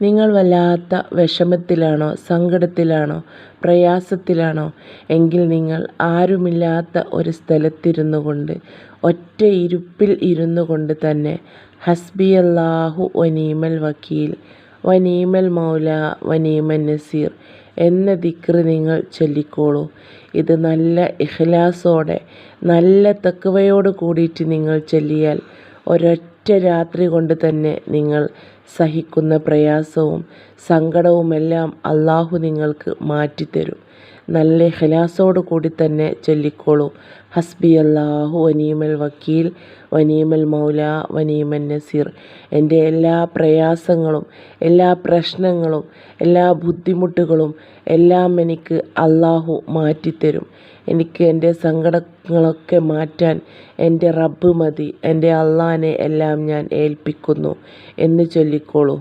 നിങ്ങൾ വല്ലാത്ത വിഷമത്തിലാണോ, സങ്കടത്തിലാണോ, പ്രയാസത്തിലാണോ എങ്കിൽ നിങ്ങൾ ആരുമില്ലാത്ത ഒരു സ്ഥലത്തിരുന്നു കൊണ്ട്, ഒറ്റ ഇരുപ്പിൽ ഇരുന്നു കൊണ്ട് തന്നെ ഹസ്ബിയല്ലാഹു വനീമൽ വക്കീൽ വനീമൽ മൗല വനീമൻ നസീർ എന്ന ദിക്ർ നിങ്ങൾ ചൊല്ലിക്കോളൂ. ഇത് നല്ല ഇഖ്ലാസോടെ, നല്ല തഖ്വയോട് കൂടിയിട്ട് നിങ്ങൾ ചൊല്ലിയാൽ ഒരൊറ്റ രാത്രി കൊണ്ട് തന്നെ നിങ്ങൾ സഹിക്കുന്ന പ്രയാസവും സങ്കടവുമെല്ലാം അള്ളാഹു നിങ്ങൾക്ക് മാറ്റിത്തരും. നല്ല ഇഖ്ലാസോട് കൂടി തന്നെ ചൊല്ലിക്കോളൂ. ഹസ്ബി അല്ലാഹു വനീമൽ വക്കീൽ വനീമൽ മൗല വനീമൻ നസീർ. എൻ്റെ എല്ലാ പ്രയാസങ്ങളും, എല്ലാ പ്രശ്നങ്ങളും, എല്ലാ ബുദ്ധിമുട്ടുകളും എല്ലാം എനിക്ക് അള്ളാഹു മാറ്റിത്തരും. എനിക്ക് എൻ്റെ സങ്കടങ്ങളൊക്കെ മാറ്റാൻ എൻ്റെ റബ്ബ് മതി. എൻ്റെ അള്ളാനെ എല്ലാം ഞാൻ ഏൽപ്പിക്കുന്നു എന്ന് ചൊല്ലിക്കോളൂ.